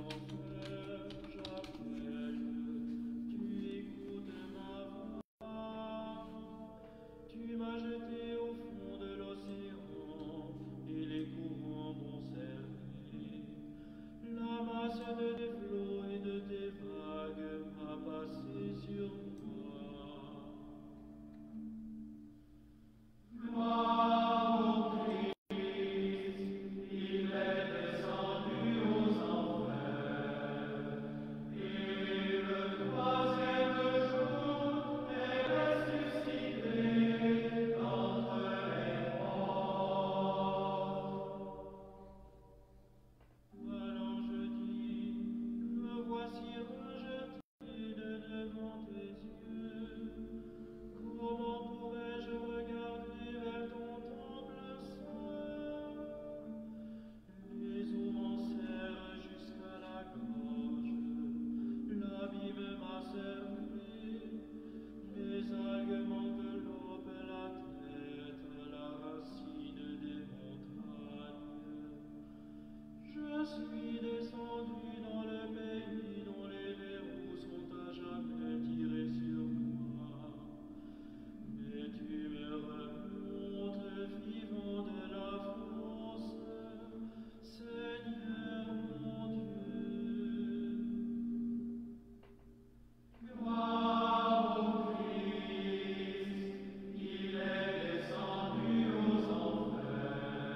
l'enfer, j'appelle, tu écoutes ma voix. Tu m'as jeté au fond de l'océan et les courants m'ont servi. La masse de tes flots et de tes vagues a passé sur moi. Gloire au Christ, il est descendu aux enfers, et le troisième jour est ressuscité d'entre les morts. Alors je dis, me voici rejeté de devant tes yeux. Comment pourrais-je regarder vers ton temple saint? Les eaux m'en serrent jusqu'à la gorge, l'abîme m'a servi, les algues m'enveloppent la tête, la racine des montagnes. Je suis descendu dans le pays dont les verrous sont à jamais tirés sur moi. Mais tu me remontes vivant de la France, Seigneur mon Dieu. Gloire au Christ, il est descendu aux enfers,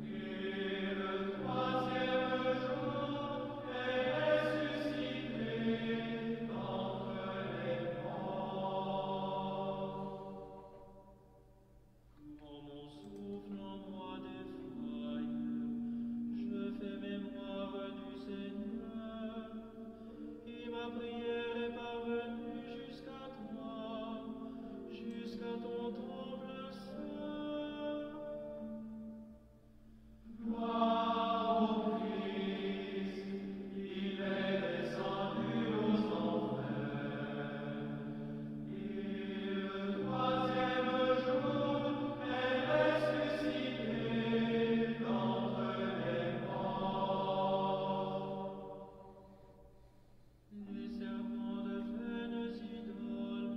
et le troisième jour est ressuscité d'entre les morts. Quand mon souffle en moi défaille, je fais mémoire du Seigneur, et ma prière est parvenue jusqu'à toi, jusqu'à ton temple saint. Gloire au Christ, il est descendu aux enfers, et le troisième jour est ressuscité d'entre les morts. Les serpents de vaines idoles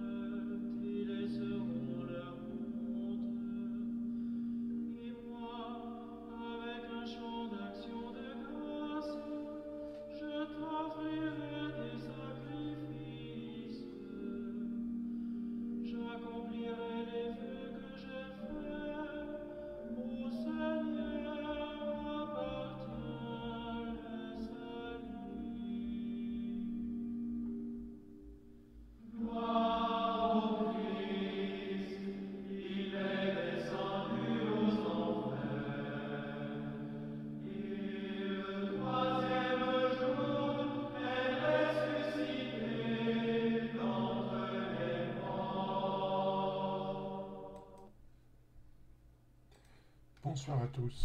délaisseront leur honte. Et moi, avec un chant d'action de grâce, je t'offrirai des sacrifices. J'accomplirai les vœux que j'ai faits. Au Seigneur appartient le salut. Gloire au Christ, il est descendu aux enfers, et le troisième jour est ressuscité d'entre les morts. Bonsoir à tous.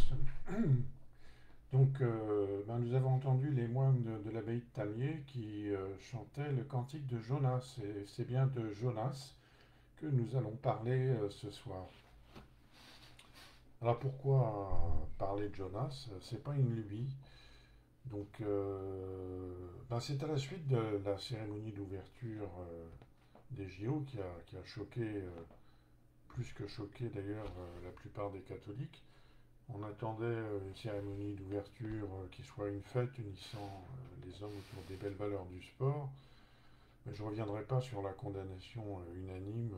Donc, nous avons entendu les moines de l'abbaye de Tamier qui chantaient le cantique de Jonas. Et c'est bien de Jonas que nous allons parler ce soir. Alors, pourquoi parler de Jonas? C'est pas une lubie. Donc, c'est à la suite de la cérémonie d'ouverture des JO qui a choqué, plus que choqué d'ailleurs, la plupart des catholiques. On attendait une cérémonie d'ouverture qui soit une fête unissant les hommes autour des belles valeurs du sport. Mais je ne reviendrai pas sur la condamnation unanime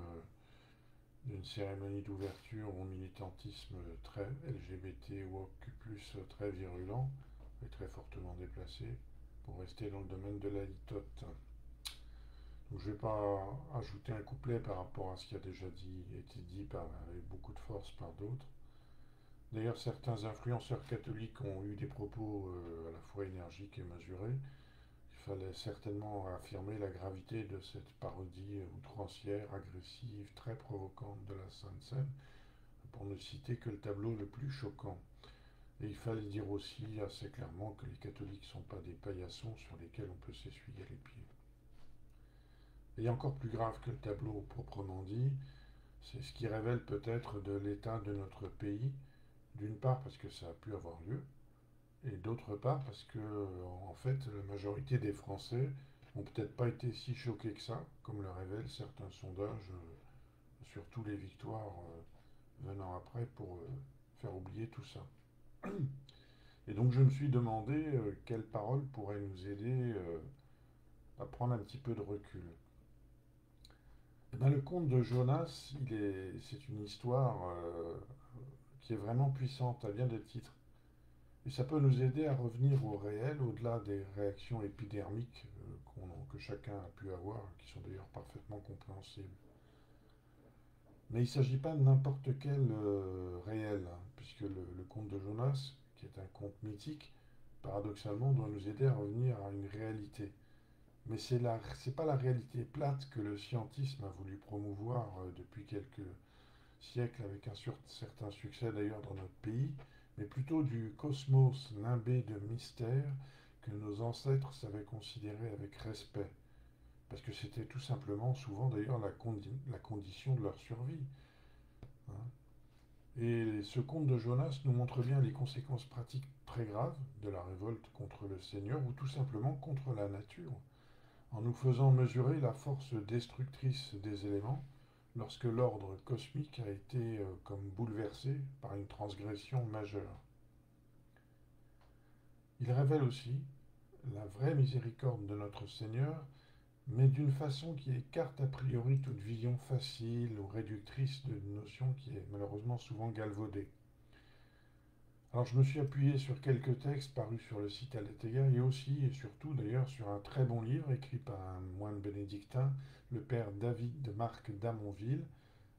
d'une cérémonie d'ouverture au militantisme très LGBT, woke, plus très virulent et très fortement déplacé, pour rester dans le domaine de la litote. Donc je ne vais pas ajouter un couplet par rapport à ce qui a déjà été dit avec beaucoup de force par d'autres. D'ailleurs, certains influenceurs catholiques ont eu des propos à la fois énergiques et mesurés. Il fallait certainement affirmer la gravité de cette parodie outrancière, agressive, très provocante de la Sainte Seine, pour ne citer que le tableau le plus choquant. Et il fallait dire aussi assez clairement que les catholiques ne sont pas des paillassons sur lesquels on peut s'essuyer les pieds. Et encore plus grave que le tableau proprement dit, c'est ce qui révèle peut-être de l'état de notre pays. D'une part parce que ça a pu avoir lieu, et d'autre part parce que, en fait, la majorité des Français n'ont peut-être pas été si choqués que ça, comme le révèlent certains sondages, sur tous les victoires venant après pour faire oublier tout ça. Et donc je me suis demandé quelles paroles pourraient nous aider à prendre un petit peu de recul. Eh ben, le conte de Jonas, c'est une histoire qui est vraiment puissante à bien des titres. Et ça peut nous aider à revenir au réel, au-delà des réactions épidermiques que chacun a pu avoir, qui sont d'ailleurs parfaitement compréhensibles. Mais il ne s'agit pas de n'importe quel réel, hein, puisque le conte de Jonas, qui est un conte mythique, paradoxalement doit nous aider à revenir à une réalité. Mais c'est pas la réalité plate que le scientisme a voulu promouvoir depuis quelques siècles avec un certain succès d'ailleurs dans notre pays, mais plutôt du cosmos nimbé de mystère que nos ancêtres savaient considérer avec respect, parce que c'était tout simplement souvent d'ailleurs la condition de leur survie, hein. Et ce conte de Jonas nous montre bien les conséquences pratiques très graves de la révolte contre le Seigneur ou tout simplement contre la nature, en nous faisant mesurer la force destructrice des éléments lorsque l'ordre cosmique a été comme bouleversé par une transgression majeure. Il révèle aussi la vraie miséricorde de notre Seigneur, mais d'une façon qui écarte a priori toute vision facile ou réductrice d'une notion qui est malheureusement souvent galvaudée. Alors je me suis appuyé sur quelques textes parus sur le site Aletheia et aussi et surtout d'ailleurs sur un très bon livre écrit par un moine bénédictin, le père David de Marc d'Amonville,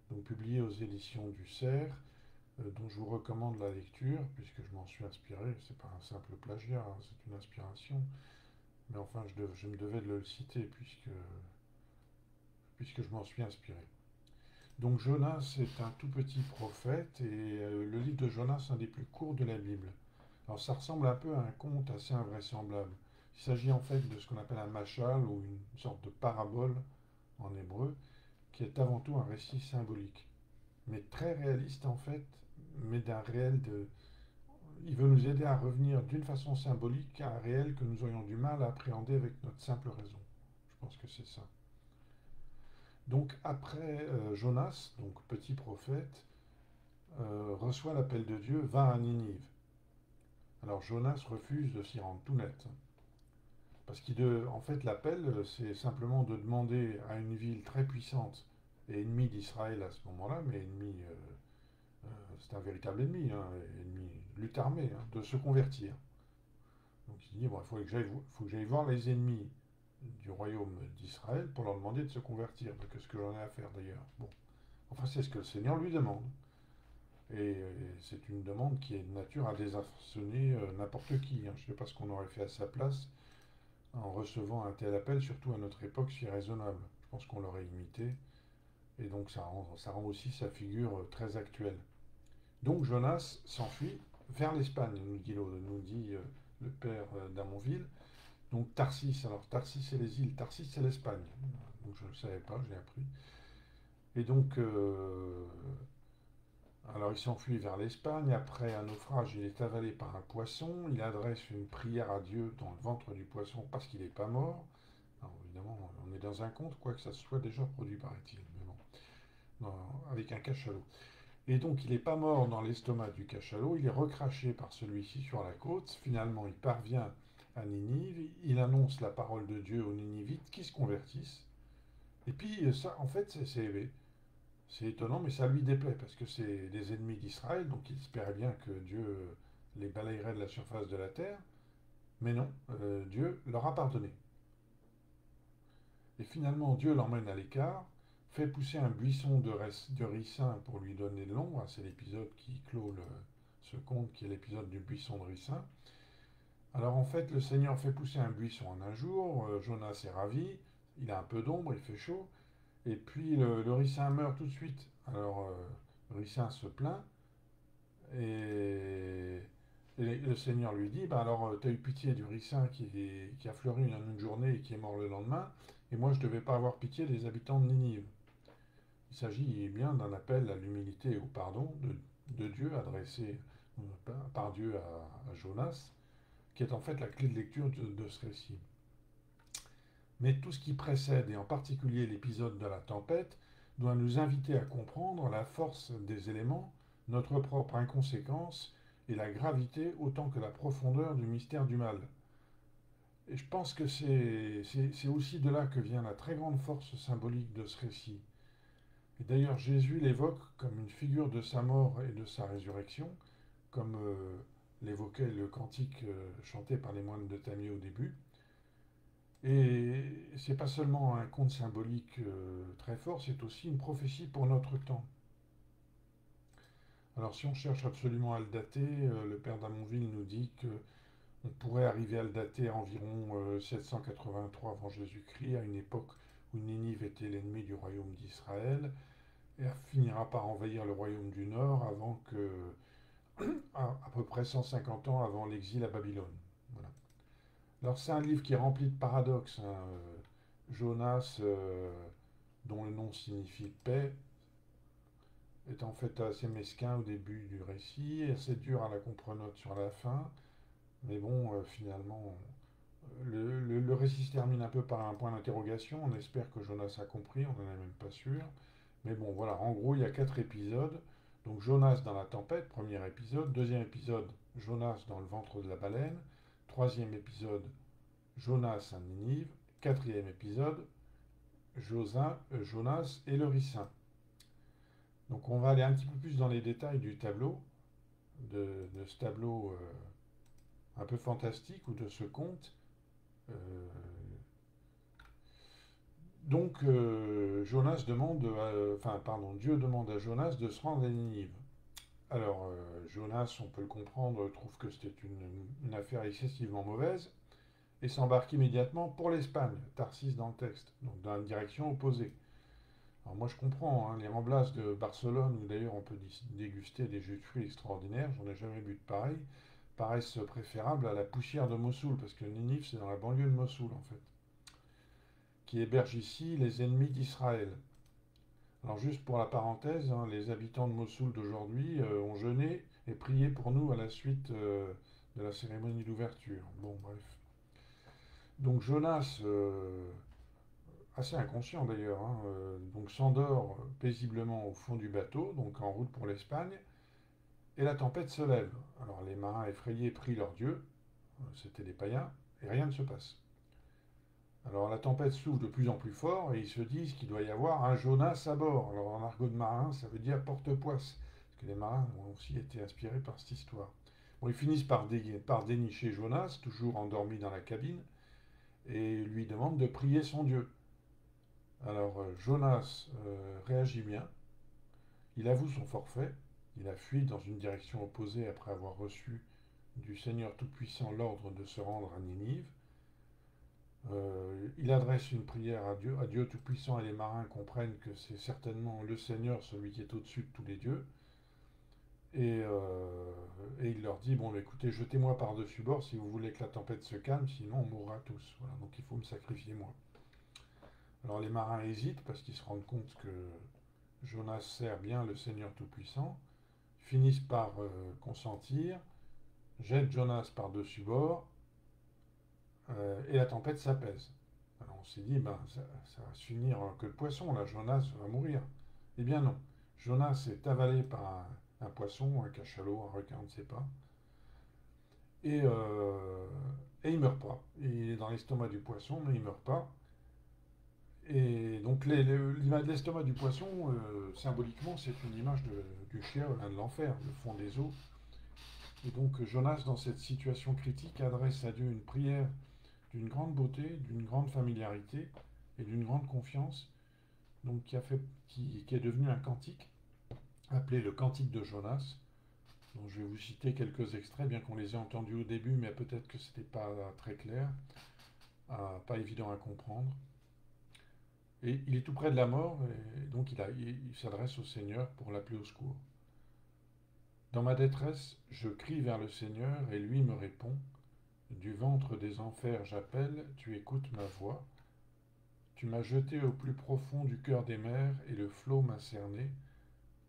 donc publié aux éditions du Cerf, dont je vous recommande la lecture puisque je m'en suis inspiré. C'est pas un simple plagiat, hein, c'est une inspiration, mais enfin je me devais de le citer puisque je m'en suis inspiré. Donc Jonas est un tout petit prophète et le livre de Jonas est un des plus courts de la Bible. Alors ça ressemble un peu à un conte assez invraisemblable. Il s'agit en fait de ce qu'on appelle un machal ou une sorte de parabole en hébreu qui est avant tout un récit symbolique, mais très réaliste en fait, mais d'un réel de... Il veut nous aider à revenir d'une façon symbolique à un réel que nous aurions du mal à appréhender avec notre simple raison. Je pense que c'est ça. Donc après Jonas, donc petit prophète, reçoit l'appel de Dieu, va à Ninive. Alors Jonas refuse de s'y rendre tout net. Parce qu'en fait, l'appel, c'est simplement de demander à une ville très puissante et ennemie d'Israël à ce moment-là, mais c'est un véritable ennemi, hein, ennemi, lutte armée, hein, de se convertir. Donc il dit, bon, faut que j'aille voir les ennemis du royaume d'Israël pour leur demander de se convertir. Qu'est-ce que j'en ai à faire d'ailleurs? Bon, enfin c'est ce que le Seigneur lui demande. Et c'est une demande qui est de nature à désarçonner n'importe qui, hein. Je ne sais pas ce qu'on aurait fait à sa place en recevant un tel appel, surtout à notre époque si raisonnable. Je pense qu'on l'aurait imité, et donc ça rend aussi sa figure très actuelle. Donc Jonas s'enfuit vers l'Espagne, nous dit le père d'Amonville. Donc Tarsis, alors Tarsis c'est les îles, Tarsis c'est l'Espagne. Donc je ne le savais pas, je l'ai appris. Et donc, alors il s'enfuit vers l'Espagne, après un naufrage, il est avalé par un poisson, il adresse une prière à Dieu dans le ventre du poisson parce qu'il n'est pas mort. Alors évidemment, on est dans un conte, quoi que ça soit déjà produit, paraît-il, mais bon, avec un cachalot. Et donc il n'est pas mort dans l'estomac du cachalot, il est recraché par celui-ci sur la côte, finalement il parvient à Ninive, il annonce la parole de Dieu aux Ninivites qui se convertissent. Et puis ça, en fait, c'est étonnant, mais ça lui déplaît, parce que c'est des ennemis d'Israël, donc il espérait bien que Dieu les balayerait de la surface de la terre, mais non, Dieu leur a pardonné. Et finalement, Dieu l'emmène à l'écart, fait pousser un buisson de ricin pour lui donner de l'ombre, c'est l'épisode qui clôt ce conte, qui est l'épisode du buisson de ricin. Alors en fait, le Seigneur fait pousser un buisson en un jour, Jonas est ravi, il a un peu d'ombre, il fait chaud, et puis le ricin meurt tout de suite. Alors le ricin se plaint, et, et le Seigneur lui dit, bah alors tu as eu pitié du ricin qui a fleuri en une journée et qui est mort le lendemain, et moi je ne devais pas avoir pitié des habitants de Ninive. Il s'agit bien d'un appel à l'humilité et au pardon de Dieu adressé par Dieu à Jonas, qui est en fait la clé de lecture de ce récit. Mais tout ce qui précède, et en particulier l'épisode de la tempête, doit nous inviter à comprendre la force des éléments, notre propre inconséquence et la gravité autant que la profondeur du mystère du mal. Et je pense que c'est aussi de là que vient la très grande force symbolique de ce récit. Et d'ailleurs, Jésus l'évoque comme une figure de sa mort et de sa résurrection, comme l'évoquait le cantique chanté par les moines de Tamier au début. Et c'est pas seulement un conte symbolique très fort, c'est aussi une prophétie pour notre temps. Alors si on cherche absolument à le dater, le père d'Amonville nous dit qu'on pourrait arriver à le dater à environ 783 avant Jésus-Christ, à une époque où Ninive était l'ennemi du royaume d'Israël, et finira par envahir le royaume du Nord avant que, à peu près 150 ans avant l'exil à Babylone. Voilà. Alors c'est un livre qui est rempli de paradoxes. Hein. Jonas, dont le nom signifie paix, est en fait assez mesquin au début du récit, assez dur à la comprenote sur la fin, mais bon, finalement, le récit se termine un peu par un point d'interrogation. On espère que Jonas a compris, on n'en est même pas sûr. Mais bon, voilà, en gros, il y a 4 épisodes. Donc Jonas dans la tempête, premier épisode. Deuxième épisode, Jonas dans le ventre de la baleine. Troisième épisode, Jonas à Ninive. Quatrième épisode, Jonas et le ricin. Donc on va aller un petit peu plus dans les détails du tableau, de ce tableau un peu fantastique ou de ce conte. Euh, Jonas demande, Dieu demande à Jonas de se rendre à Ninive. Alors, Jonas, on peut le comprendre, trouve que c'était une affaire excessivement mauvaise et s'embarque immédiatement pour l'Espagne, Tarsis dans le texte, donc dans la direction opposée. Alors moi je comprends, hein, les remblasses de Barcelone, où d'ailleurs on peut déguster des jus de fruits extraordinaires, j'en ai jamais bu de pareil, paraissent préférables à la poussière de Mossoul, parce que Ninive c'est dans la banlieue de Mossoul en fait, qui héberge ici les ennemis d'Israël. Alors juste pour la parenthèse, hein, les habitants de Mossoul d'aujourd'hui ont jeûné et prié pour nous à la suite de la cérémonie d'ouverture. Bon bref. Donc Jonas, assez inconscient d'ailleurs, hein, donc s'endort paisiblement au fond du bateau, donc en route pour l'Espagne, et la tempête se lève. Alors les marins effrayés prient leur Dieu, c'était des païens, et rien ne se passe. Alors la tempête souffle de plus en plus fort et ils se disent qu'il doit y avoir un Jonas à bord. Alors en argot de marin, ça veut dire porte-poisse, parce que les marins ont aussi été inspirés par cette histoire. Bon, ils finissent par dénicher Jonas, toujours endormi dans la cabine, et lui demandent de prier son Dieu. Alors Jonas réagit bien, il avoue son forfait, il a fui dans une direction opposée après avoir reçu du Seigneur Tout-Puissant l'ordre de se rendre à Ninive. Il adresse une prière à Dieu Tout-Puissant et les marins comprennent que c'est certainement le Seigneur, celui qui est au-dessus de tous les dieux. Et il leur dit, bon écoutez, jetez-moi par-dessus bord si vous voulez que la tempête se calme, sinon on mourra tous. Voilà, donc il faut me sacrifier moi. Alors les marins hésitent parce qu'ils se rendent compte que Jonas sert bien le Seigneur Tout-Puissant, finissent par consentir, jettent Jonas par-dessus bord, et la tempête s'apaise. Alors on s'est dit, ça va se finir que le poisson, là, Jonas va mourir. Eh bien non, Jonas est avalé par un poisson, un cachalot, un requin, on ne sait pas. Et il ne meurt pas. Il est dans l'estomac du poisson, mais il ne meurt pas. Et donc l'image de l'estomac du poisson, symboliquement, c'est une image du chien, de l'enfer, le fond des eaux. Et donc Jonas, dans cette situation critique, adresse à Dieu une prière d'une grande beauté, d'une grande familiarité et d'une grande confiance, donc qui est devenu un cantique, appelé le Cantique de Jonas, dont je vais vous citer quelques extraits, bien qu'on les ait entendus au début, mais peut-être que ce n'était pas très clair, pas évident à comprendre. Et il est tout près de la mort, et donc il s'adresse au Seigneur pour l'appeler au secours. Dans ma détresse, je crie vers le Seigneur, et lui me répond. Du ventre des enfers j'appelle, tu écoutes ma voix. Tu m'as jeté au plus profond du cœur des mers, et le flot m'a cerné.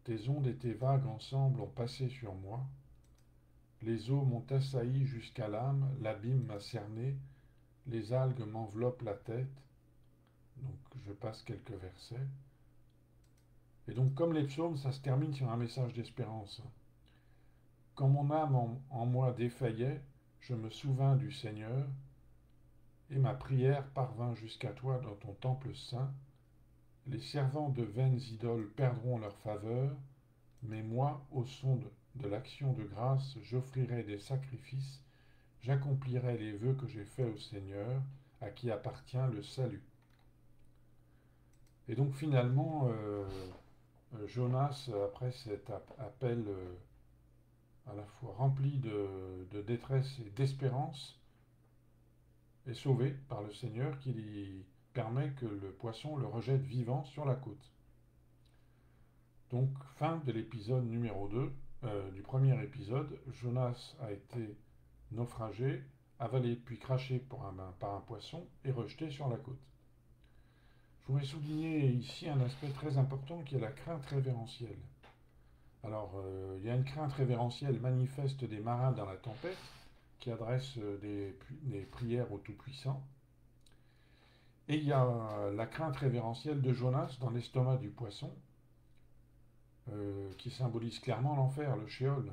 Tes ondes et tes vagues ensemble ont passé sur moi. Les eaux m'ont assailli jusqu'à l'âme, l'abîme m'a cerné, les algues m'enveloppent la tête. Donc je passe quelques versets. Et donc comme les psaumes, ça se termine sur un message d'espérance. Quand mon âme en moi défaillait, je me souvins du Seigneur, et ma prière parvint jusqu'à toi dans ton temple saint. Les servants de vaines idoles perdront leur faveur, mais moi, au son de l'action de grâce, j'offrirai des sacrifices, j'accomplirai les vœux que j'ai faits au Seigneur, à qui appartient le salut. Et donc finalement, Jonas, après cet appel à la fois rempli de détresse et d'espérance, est sauvé par le Seigneur qui lui permet que le poisson le rejette vivant sur la côte. Donc, fin de l'épisode numéro 2, du premier épisode. Jonas a été naufragé, avalé puis craché par un poisson et rejeté sur la côte. Je voudrais souligner ici un aspect très important qui est la crainte révérentielle. Alors, il y a une crainte révérentielle manifeste des marins dans la tempête qui adressent des prières au Tout-Puissant. Et il y a la crainte révérentielle de Jonas dans l'estomac du poisson, qui symbolise clairement l'enfer, le Sheol.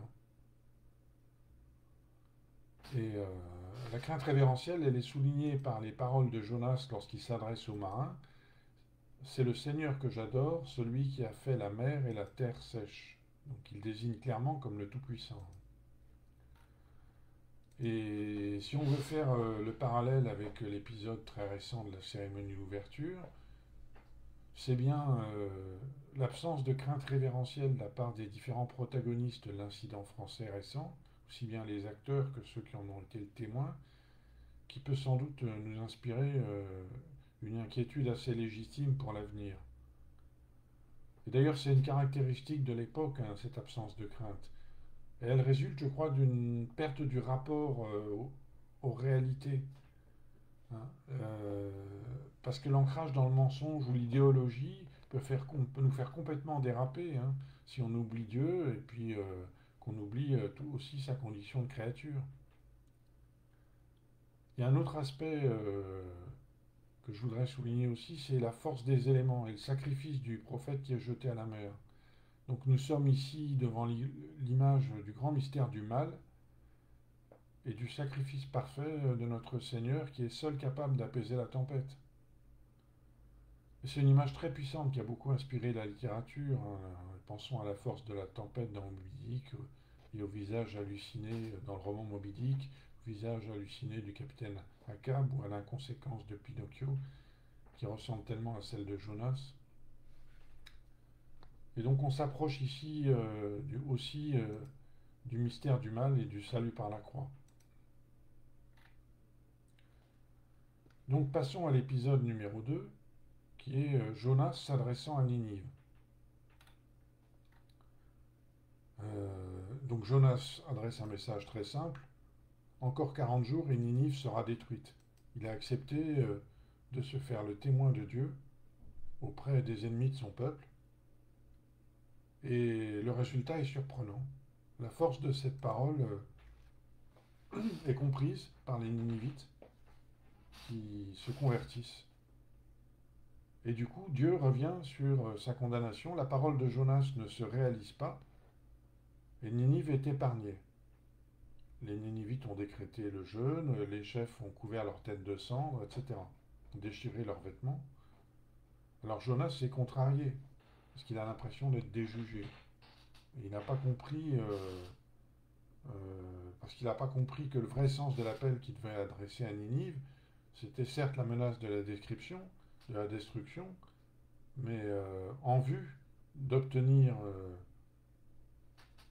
Et la crainte révérentielle, elle est soulignée par les paroles de Jonas lorsqu'il s'adresse aux marins. C'est le Seigneur que j'adore, celui qui a fait la mer et la terre sèche. Donc il désigne clairement comme le Tout-Puissant. Et si on veut faire le parallèle avec l'épisode très récent de la cérémonie d'ouverture, c'est bien l'absence de crainte révérentielle de la part des différents protagonistes de l'incident français récent, aussi bien les acteurs que ceux qui en ont été le témoin, qui peut sans doute nous inspirer une inquiétude assez légitime pour l'avenir. Et d'ailleurs, c'est une caractéristique de l'époque, hein, cette absence de crainte. Et elle résulte, je crois, d'une perte du rapport aux réalités. Hein. Parce que l'ancrage dans le mensonge ou l'idéologie peut nous faire complètement déraper, hein, si on oublie Dieu et puis qu'on oublie aussi sa condition de créature. Il y a un autre aspect que je voudrais souligner aussi, c'est la force des éléments et le sacrifice du prophète qui est jeté à la mer. Donc nous sommes ici devant l'image du grand mystère du mal et du sacrifice parfait de notre Seigneur qui est seul capable d'apaiser la tempête. Et c'est une image très puissante qui a beaucoup inspiré la littérature. Hein. Pensons à la force de la tempête dans Moby Dick et au visage halluciné dans le roman Moby Dick, au visage halluciné du capitaine Ahab ou à l'inconséquence de Pinocchio qui ressemble tellement à celle de Jonas. Et donc on s'approche ici aussi du mystère du mal et du salut par la croix. Donc passons à l'épisode numéro 2, qui est Jonas s'adressant à Ninive. Donc Jonas adresse un message très simple. Encore 40 jours et Ninive sera détruite. Il a accepté de se faire le témoin de Dieu auprès des ennemis de son peuple. Et le résultat est surprenant. La force de cette parole est comprise par les Ninivites qui se convertissent. Et du coup, Dieu revient sur sa condamnation. La parole de Jonas ne se réalise pas et Ninive est épargnée. Les Ninivites ont décrété le jeûne, les chefs ont couvert leur tête de cendre, etc. Ont déchiré leurs vêtements. Alors Jonas est contrarié, parce qu'il a l'impression d'être déjugé. Et il n'a pas compris, parce qu'il n'a pas compris que le vrai sens de l'appel qu'il devait adresser à Ninive, c'était certes la menace de la destruction, mais en vue d'obtenir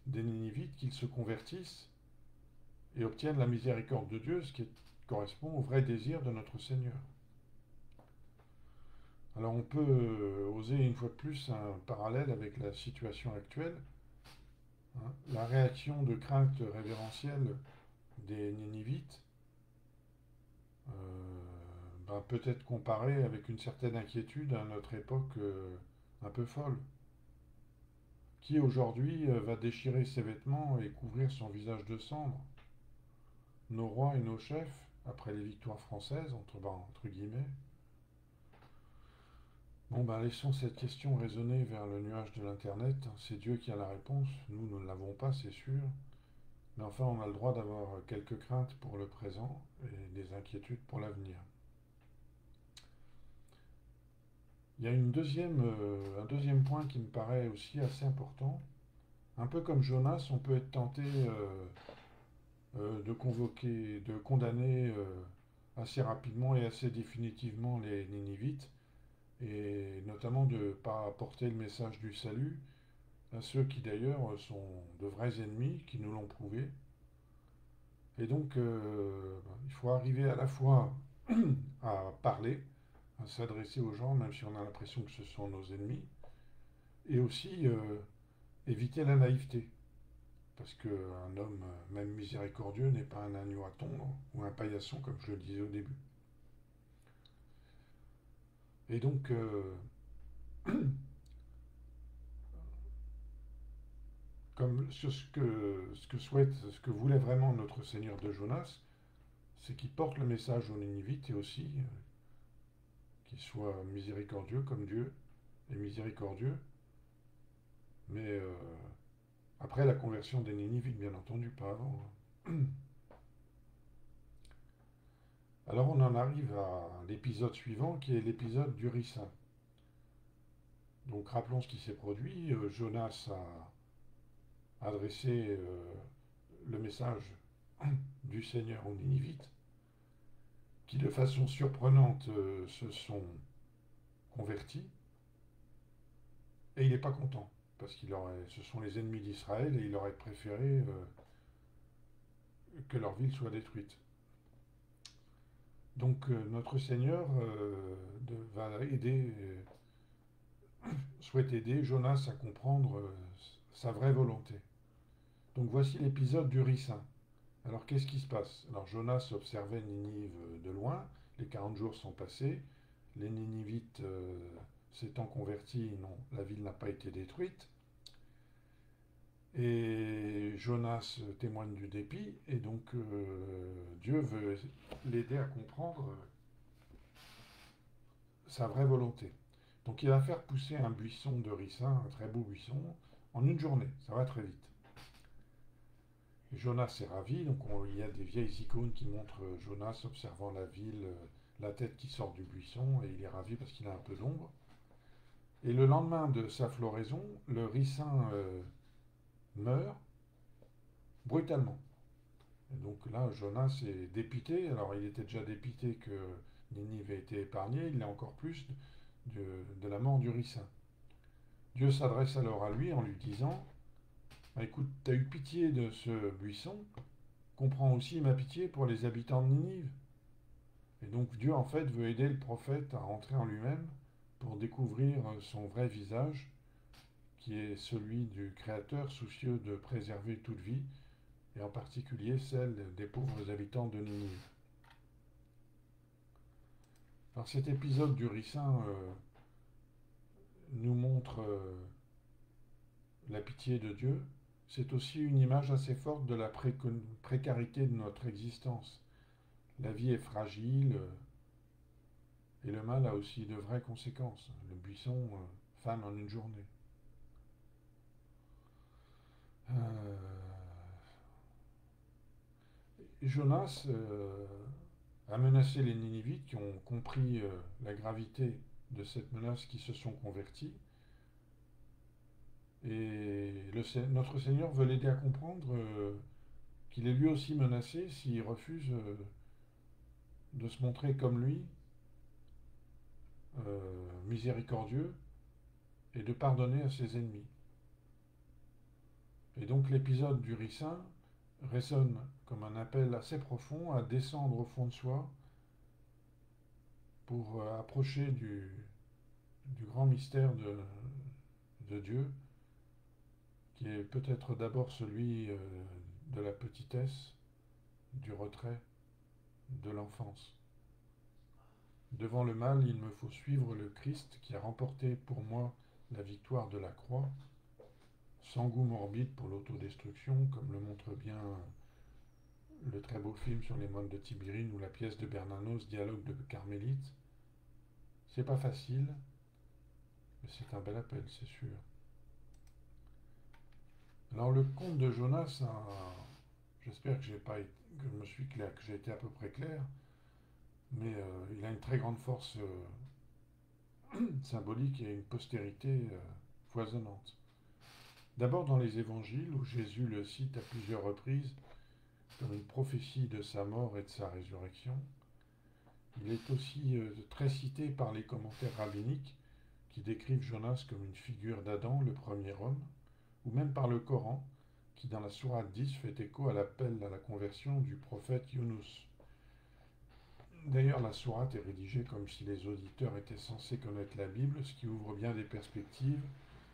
des Ninivites qu'ils se convertissent et obtiennent la miséricorde de Dieu, ce qui correspond au vrai désir de notre Seigneur. Alors on peut oser une fois de plus un parallèle avec la situation actuelle. Hein. La réaction de crainte révérentielle des Ninivites peut être comparée avec une certaine inquiétude à notre époque un peu folle. qui aujourd'hui va déchirer ses vêtements et couvrir son visage de cendre? Nos rois et nos chefs, après les victoires françaises, entre guillemets. Bon, ben laissons cette question résonner vers le nuage de l'Internet. C'est Dieu qui a la réponse. Nous ne l'avons pas, c'est sûr. Mais enfin, on a le droit d'avoir quelques craintes pour le présent et des inquiétudes pour l'avenir. Il y a un deuxième point qui me paraît aussi assez important. Un peu comme Jonas, on peut être tenté de condamner assez rapidement et assez définitivement les Ninivites, et notamment de ne pas apporter le message du salut à ceux qui d'ailleurs sont de vrais ennemis, qui nous l'ont prouvé. Et donc, il faut arriver à la fois à parler, à s'adresser aux gens, même si on a l'impression que ce sont nos ennemis, et aussi éviter la naïveté. Parce qu'un homme, même miséricordieux, n'est pas un agneau à tondre ou un paillasson, comme je le disais au début. Et donc, comme ce que voulait vraiment notre Seigneur de Jonas, c'est qu'il porte le message aux Ninivites et aussi qu'il soit miséricordieux comme Dieu est miséricordieux. Mais après la conversion des Ninivites, bien entendu, pas avant. Alors on en arrive à l'épisode suivant qui est l'épisode du ricin. Donc rappelons ce qui s'est produit. Jonas a adressé le message du Seigneur aux Ninivites, qui de façon surprenante se sont convertis, et il n'est pas content, parce ce sont les ennemis d'Israël, et il aurait préféré que leur ville soit détruite. Donc notre Seigneur souhaite aider Jonas à comprendre sa vraie volonté. Donc voici l'épisode du ricin. Alors qu'est-ce qui se passe? Alors Jonas observait Ninive de loin, les 40 jours sont passés, les Ninivites s'étant convertis, non, la ville n'a pas été détruite, et Jonas témoigne du dépit, et donc Dieu veut l'aider à comprendre sa vraie volonté. Donc il va faire pousser un buisson de ricin, un très beau buisson, en une journée, ça va très vite. Jonas est ravi, donc il y a des vieilles icônes qui montrent Jonas observant la ville, la tête qui sort du buisson, et il est ravi parce qu'il a un peu d'ombre. Et le lendemain de sa floraison, le ricin meurt brutalement. Et donc là, Jonas est dépité. Alors il était déjà dépité que Ninive ait été épargnée, il l'est encore plus de la mort du ricin. Dieu s'adresse alors à lui en lui disant: écoute, tu as eu pitié de ce buisson, comprends aussi ma pitié pour les habitants de Ninive. Et donc Dieu en fait veut aider le prophète à rentrer en lui-même pour découvrir son vrai visage, qui est celui du Créateur soucieux de préserver toute vie, et en particulier celle des pauvres habitants de Ninive. Alors cet épisode du ricin nous montre la pitié de Dieu. C'est aussi une image assez forte de la précarité de notre existence. La vie est fragile et le mal a aussi de vraies conséquences. Le buisson fane en une journée. Jonas a menacé les Ninivites qui ont compris la gravité de cette menace, qui se sont convertis. Et notre Seigneur veut l'aider à comprendre qu'il est lui aussi menacé s'il refuse de se montrer comme lui, miséricordieux, et de pardonner à ses ennemis. Et donc l'épisode du ricin résonne comme un appel assez profond à descendre au fond de soi pour approcher du grand mystère de Dieu, qui est peut-être d'abord celui de la petitesse, du retrait, de l'enfance. Devant le mal, il me faut suivre le Christ qui a remporté pour moi la victoire de la croix, sans goût morbide pour l'autodestruction, comme le montre bien le très beau film sur les moines de Tibérine ou la pièce de Bernanos, Dialogue de Carmélite. C'est pas facile, mais c'est un bel appel, c'est sûr. Alors le conte de Jonas, j'espère que que je me suis clair, que j'ai été à peu près clair, mais il a une très grande force symbolique et une postérité foisonnante. D'abord dans les évangiles, où Jésus le cite à plusieurs reprises comme une prophétie de sa mort et de sa résurrection. Il est aussi très cité par les commentaires rabbiniques qui décrivent Jonas comme une figure d'Adam, le premier homme, ou même par le Coran, qui dans la sourate 10 fait écho à l'appel à la conversion du prophète Yunus. D'ailleurs, la sourate est rédigée comme si les auditeurs étaient censés connaître la Bible, ce qui ouvre bien des perspectives.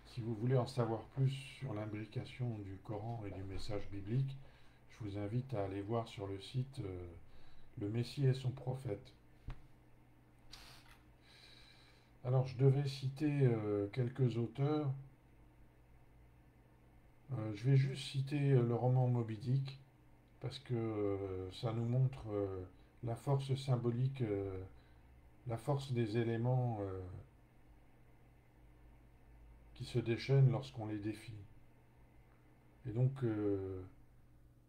Si vous voulez en savoir plus sur l'imbrication du Coran et du message biblique, je vous invite à aller voir sur le site Le Messie et son prophète. Alors, je devais citer quelques auteurs. Je vais juste citer le roman Moby Dick, parce que ça nous montre la force symbolique, la force des éléments qui se déchaînent lorsqu'on les défie. Et donc,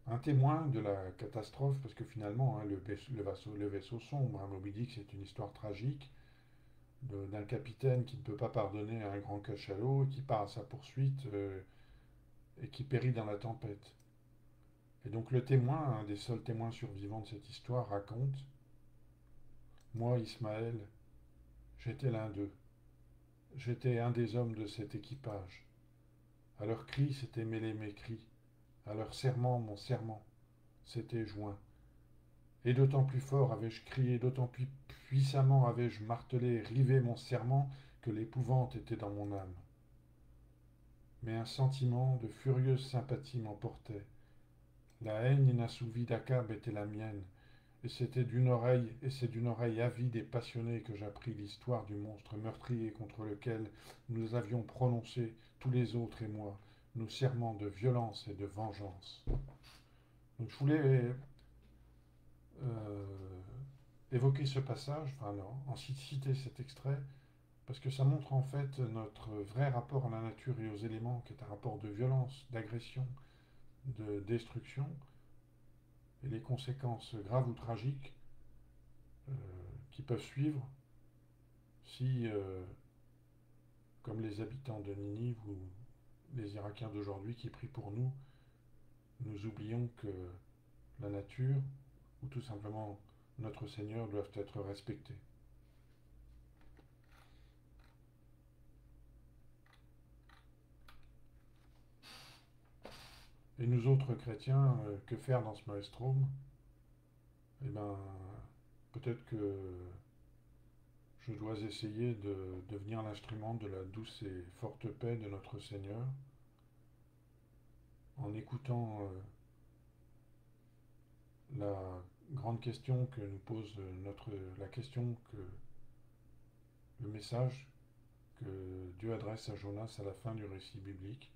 un témoin de la catastrophe, parce que finalement, hein, le vaisseau sombre, hein, Moby Dick, c'est une histoire tragique d'un capitaine qui ne peut pas pardonner à un grand cachalot, qui part à sa poursuite et qui périt dans la tempête. Et donc le témoin, un des seuls témoins survivants de cette histoire, raconte: Moi, Ismaël, j'étais l'un d'eux. J'étais un des hommes de cet équipage. À leurs cris s'étaient mêlés mes cris. À leur serment, mon serment s'était joint. Et d'autant plus fort avais-je crié, d'autant plus puissamment avais-je martelé et rivé mon serment que l'épouvante était dans mon âme. Mais un sentiment de furieuse sympathie m'emportait. La haine inassouvie d'Akab était la mienne, et c'est d'une oreille avide et passionnée que j'appris l'histoire du monstre meurtrier contre lequel nous avions prononcé, tous les autres et moi, nos serments de violence et de vengeance. Donc je voulais évoquer ce passage, enfin en citer cet extrait, parce que ça montre en fait notre vrai rapport à la nature et aux éléments, qui est un rapport de violence, d'agression, de destruction, et les conséquences graves ou tragiques euh, qui peuvent suivre si, comme les habitants de Ninive ou les Irakiens d'aujourd'hui qui prient pour nous, nous oublions que la nature, ou tout simplement notre Seigneur, doivent être respectés. Et nous autres chrétiens, que faire dans ce maelstrom? Eh bien, peut-être que je dois essayer de devenir l'instrument de la douce et forte paix de notre Seigneur, en écoutant la grande question que nous pose la question que le message que Dieu adresse à Jonas à la fin du récit biblique,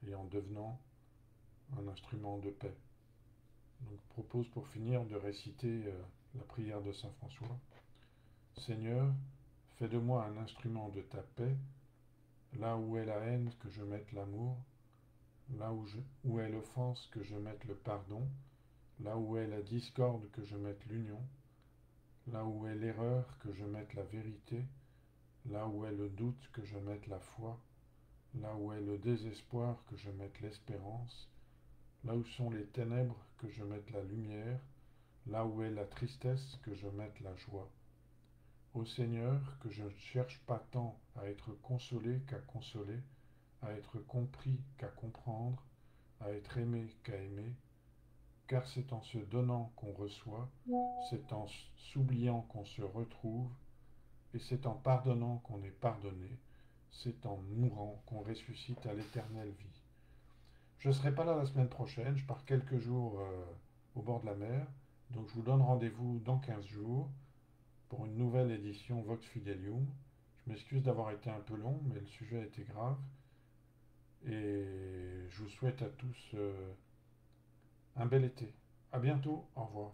et en devenant un instrument de paix. Donc, je propose pour finir de réciter la prière de saint François. Seigneur, fais de moi un instrument de ta paix, là où est la haine, que je mette l'amour, là où est l'offense, que je mette le pardon, là où est la discorde, que je mette l'union, là où est l'erreur, que je mette la vérité, là où est le doute, que je mette la foi, là où est le désespoir, que je mette l'espérance, là où sont les ténèbres, que je mette la lumière, là où est la tristesse, que je mette la joie. Ô Seigneur, que je ne cherche pas tant à être consolé qu'à consoler, à être compris qu'à comprendre, à être aimé qu'à aimer, car c'est en se donnant qu'on reçoit, c'est en s'oubliant qu'on se retrouve, et c'est en pardonnant qu'on est pardonné, c'est en mourant qu'on ressuscite à l'éternelle vie. Je ne serai pas là la semaine prochaine, je pars quelques jours au bord de la mer, donc je vous donne rendez-vous dans 15 jours pour une nouvelle édition Vox Fidelium. Je m'excuse d'avoir été un peu long, mais le sujet était grave. Et je vous souhaite à tous un bel été. À bientôt, au revoir.